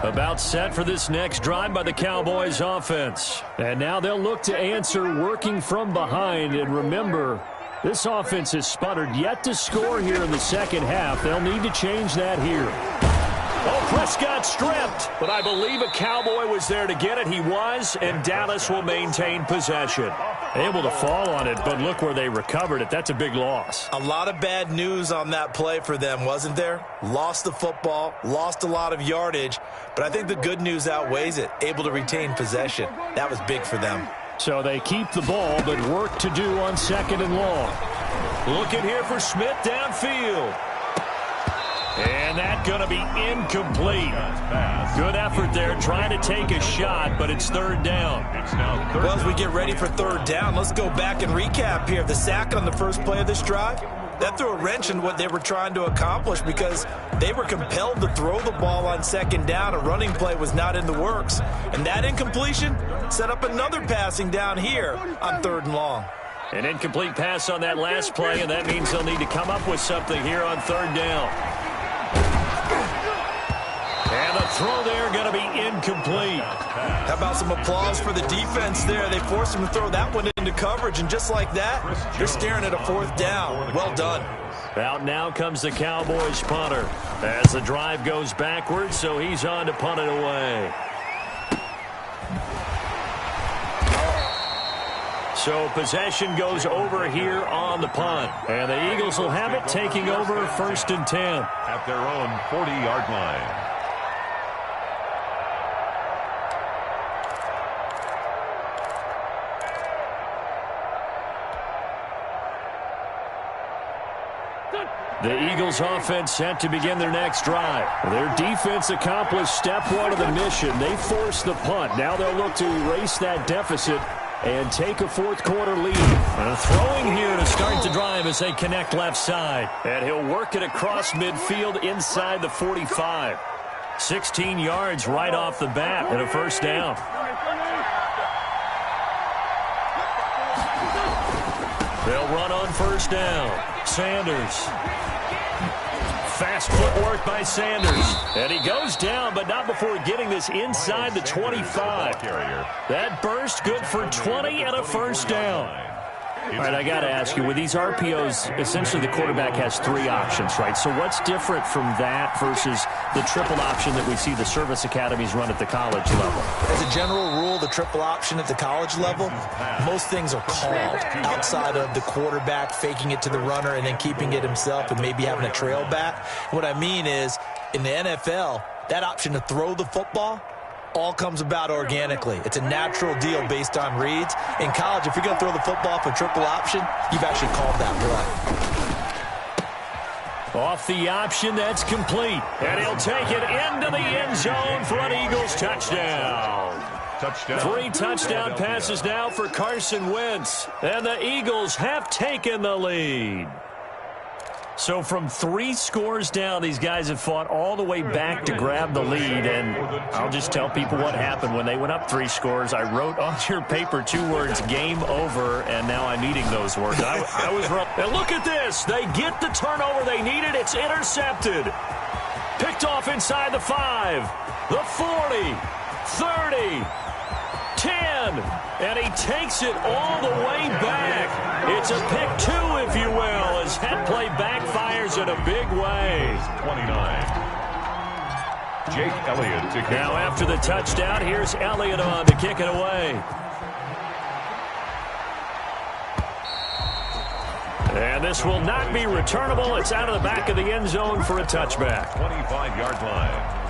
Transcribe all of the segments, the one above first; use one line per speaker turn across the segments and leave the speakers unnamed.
About set for this next drive by the Cowboys offense. And now they'll look to answer working from behind. And remember, this offense has sputtered yet to score here in the second half. They'll need to change that here. Oh, Prescott stripped, but I believe a Cowboy was there to get it. He was, and Dallas will maintain possession. Able to fall on it, but look where they recovered it. That's a big loss.
A lot of bad news on that play for them, wasn't there? Lost the football, lost a lot of yardage, but I think the good news outweighs it. Able to retain possession. That was big for them.
So they keep the ball, but work to do on 2nd and long. Looking here for Smith downfield. And that's going to be incomplete. Good effort there trying to take a shot, but it's 3rd down.
Well, as we get ready for 3rd down, let's go back and recap here. The sack on the first play of this drive, that threw a wrench in what they were trying to accomplish because they were compelled to throw the ball on 2nd down. A running play was not in the works. And that incompletion set up another passing down here on 3rd and long.
An incomplete pass on that last play, and that means they'll need to come up with something here on 3rd down. And the throw there going to be incomplete.
How about some applause for the defense there? They forced him to throw that one into coverage, and just like that, they're staring at a 4th down. Well done.
Out now comes the Cowboys punter as the drive goes backwards, so he's on to punt it away. So possession goes over here on the punt. And the Eagles will have it, taking over 1st and 10.
At their own 40-yard line.
The Eagles offense set to begin their next drive. Their defense accomplished step 1 of the mission. They forced the punt. Now they'll look to erase that deficit and take a 4th quarter lead. And throwing here to start the drive as they connect left side. And he'll work it across midfield inside the 45. 16 yards right off the bat and a 1st down. They'll run on 1st down. Sanders. Fast footwork by Sanders. And he goes down, but not before getting this inside the 25. That burst good for 20 and a 1st down. All right, I got to ask you, with these RPOs, essentially the quarterback has 3 options, right? So what's different from that versus the triple option that we see the service academies run at the college level?
As a general rule, the triple option at the college level, most things are called outside of the quarterback faking it to the runner and then keeping it himself and maybe having a trail back. What I mean is, in the NFL, that option to throw the football all comes about organically. It's a natural deal based on reads. In college, if you're going to throw the football for triple option, you've actually called that play.
Off the option, that's complete. And he'll take it into the end zone for an Eagles touchdown. 3 touchdown passes now for Carson Wentz. And the Eagles have taken the lead. So from 3 scores down, these guys have fought all the way back to grab the lead. And I'll just tell people what happened when they went up 3 scores. I wrote on your paper 2 words, game over, and now I'm eating those words. I was wrong. And look at this. They get the turnover they needed. It's intercepted. Picked off inside the 5, the 40, 30, 10, and he takes it all the way back. It's a pick 2, if you will, as that play backfires in a big way.
29. Jake Elliott to kick.
Now after the touchdown, here's Elliott on to kick it away. And this will not be returnable. It's out of the back of the end zone for a touchback.
25-yard line.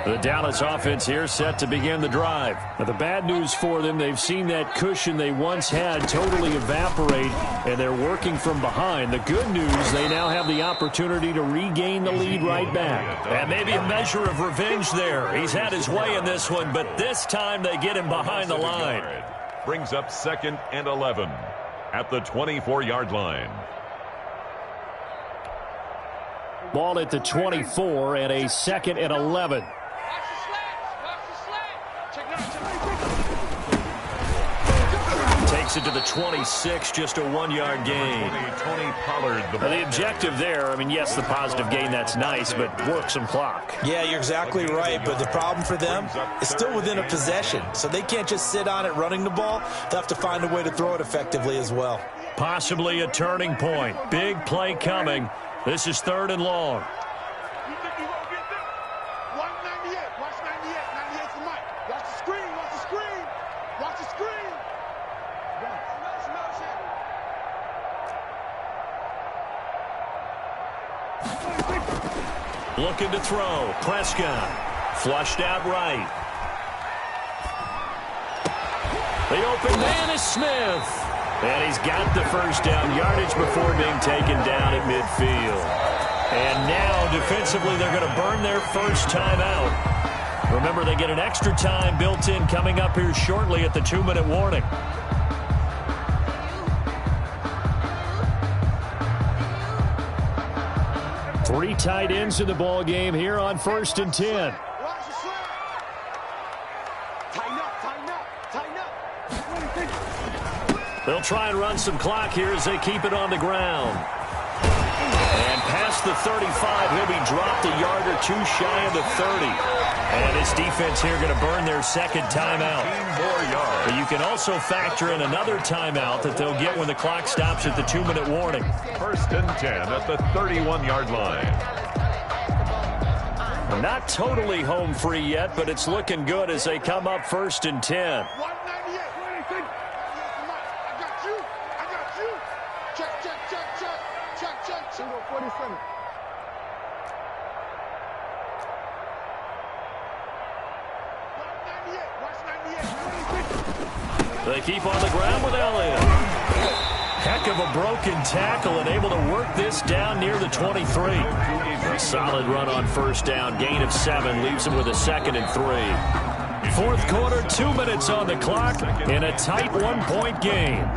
The Dallas offense here set to begin the drive. Now, the bad news for them, they've seen that cushion they once had totally evaporate, and they're working from behind. The good news, they now have the opportunity to regain the lead right back. And maybe a measure of revenge there. He's had his way in this one, but this time they get him behind the line.
Brings up 2nd and 11 at the 24-yard line.
Ball at the 24 and a 2nd and 11. Takes it to the 26, just a 1-yard gain.
Tony Pollard.
The objective there, I mean, yes, the positive gain, that's nice, but work some clock.
Yeah, you're exactly right, but the problem for them is still within a possession, so they can't just sit on it running the ball. They'll have to find a way to throw it effectively as well.
Possibly a turning point. Big play coming. This is 3rd and long. Looking to throw. Prescott. Flushed out right. The open man is Smith. And he's got the first down yardage before being taken down at midfield. And now, defensively, they're going to burn their first timeout. Remember, they get an extra time built in coming up here shortly at the 2-minute warning. Three tight ends in the ball game here on 1st and 10. They'll try and run some clock here as they keep it on the ground. And past the 35, he'll be dropped a yard or two shy of the 30. And this defense here going to burn their 2nd timeout. But you can also factor in another timeout that they'll get when the clock stops at the 2-minute warning.
1st and 10 at the 31-yard line.
Not totally home free yet, but it's looking good as they come up 1st and 10. They keep on the ground with Elliott. Heck of a broken tackle and able to work this down near the 23. A solid run on 1st down. Gain of 7 leaves them with a 2nd and 3. 4th quarter, 2 minutes on the clock in a tight 1-point game.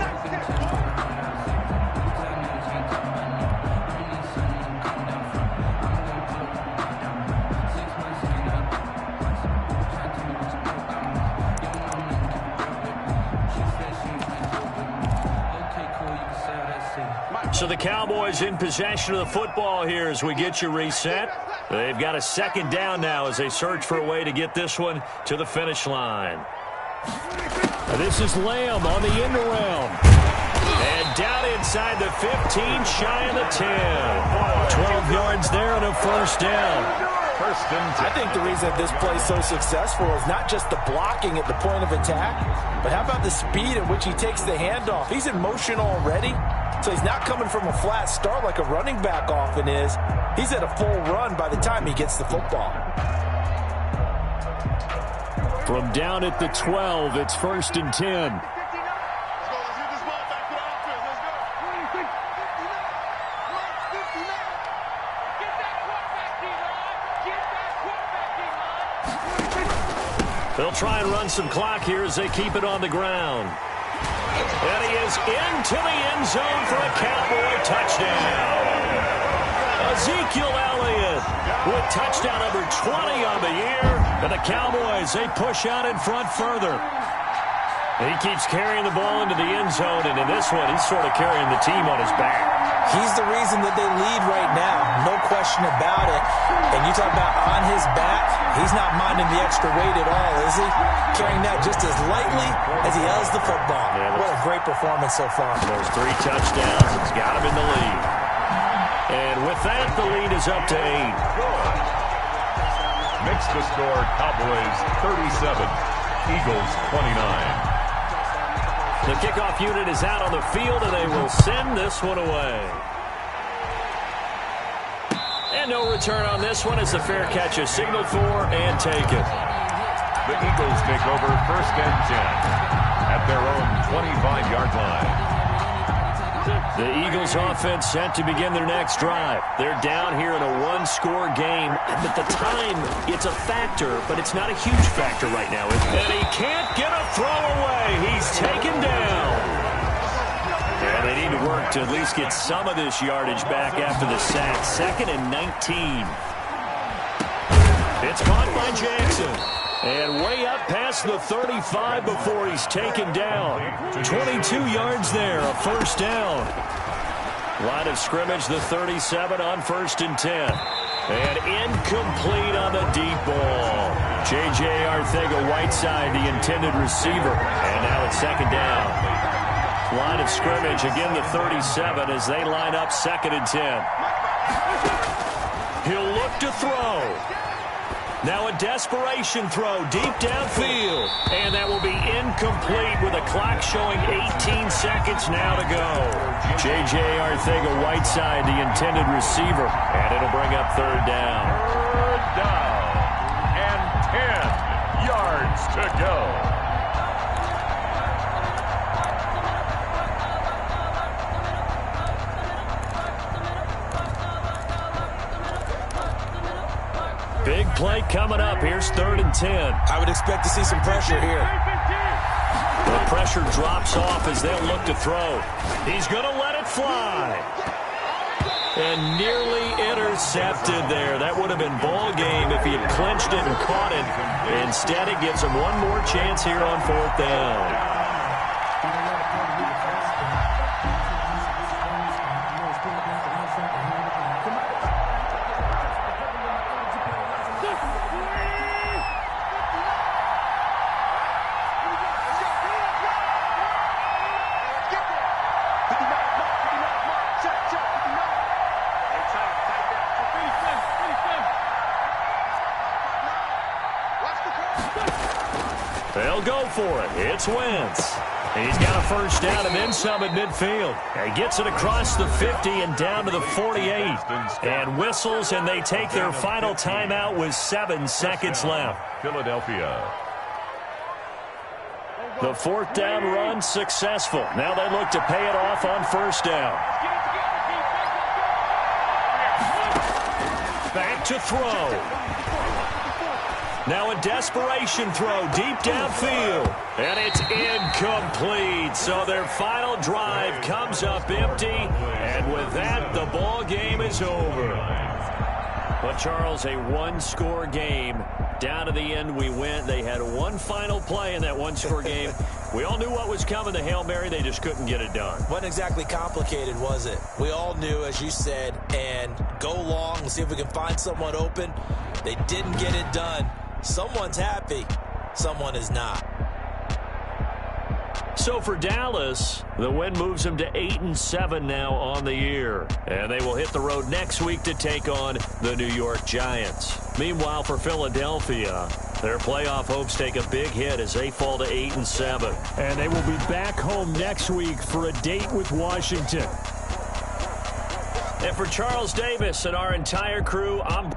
So the Cowboys in possession of the football here as we get you reset. They've got a 2nd down now as they search for a way to get this one to the finish line. This is Lamb on the end around. And down inside the 15, shy of the 10. 12 yards there and a 1st down.
I think the reason that this play is so successful is not just the blocking at the point of attack, but how about the speed at which he takes the handoff? He's in motion already, so he's not coming from a flat start like a running back often is. He's at a full run by the time he gets the football.
From down at the 12, it's 1st and 10. They'll try and run some clock here as they keep it on the ground. And he is into the end zone for a Cowboy touchdown. Ezekiel Elliott with touchdown number 20 on the year. And the Cowboys, they push out in front further. And he keeps carrying the ball into the end zone, and in this one, he's sort of carrying the team on his back.
He's the reason that they lead right now, no question about it. And you talk about on his back, he's not minding the extra weight at all, is he? Carrying that just as lightly as he has the football. Yeah, what a great performance so far.
Those 3 touchdowns, it's got him in the lead. And with that, the lead is up to 8.
Makes the score Cowboys 37, Eagles 29.
The kickoff unit is out on the field, and they will send this one away. And no return on this one as the fair catch is signaled for and taken.
The Eagles take over 1st and 10 at their own 25-yard line.
The Eagles offense set to begin their next drive. They're down here in a 1-score game. At the time, it's a factor, but it's not a huge factor right now. And he can't get a throw away. He's taken down. And they need to work to at least get some of this yardage back after the sack. 2nd and 19. It's caught by Jackson. And way up past the 35 before he's taken down. 22 yards there, a first down. Line of scrimmage, the 37 on 1st and 10. And incomplete on the deep ball. J.J. Arcega-Whiteside, the intended receiver. And now it's 2nd down. Line of scrimmage, again the 37 as they line up 2nd and 10. He'll look to throw. Now a desperation throw deep downfield. And that will be incomplete with a clock showing 18 seconds now to go. J.J. Arcega-Whiteside, the intended receiver. And it'll bring up 3rd down.
3rd down. And 10 yards to go.
Big play coming up. Here's 3rd and 10.
I would expect to see some pressure here.
The pressure drops off as they'll look to throw. He's going to let it fly. And nearly intercepted there. That would have been ball game if he had clinched it and caught it. Instead, it gives him one more chance here on 4th down. They'll go for it. It's Wentz. He's got a first down and then some at midfield. And gets it across the 50 and down to the 48. And whistles, and they take their final timeout with 7 seconds left.
Philadelphia.
The 4th down run successful. Now they look to pay it off on 1st down. Back to throw. Now a desperation throw deep downfield. And it's incomplete. So their final drive comes up empty. And with that, the ball game is over. But, Charles, a one-score game. Down to the end we went. They had one final play in that one-score game. We all knew what was coming. The Hail Mary, they just couldn't get it done.
Wasn't exactly complicated, was it? We all knew, as you said, and go long and see if we can find someone open. They didn't get it done. Someone's happy. Someone is not.
So for Dallas, the win moves them to 8-7 now on the year. And they will hit the road next week to take on the New York Giants. Meanwhile, for Philadelphia, their playoff hopes take a big hit as they fall to 8-7. And they will be back home next week for a date with Washington. And for Charles Davis and our entire crew, I'm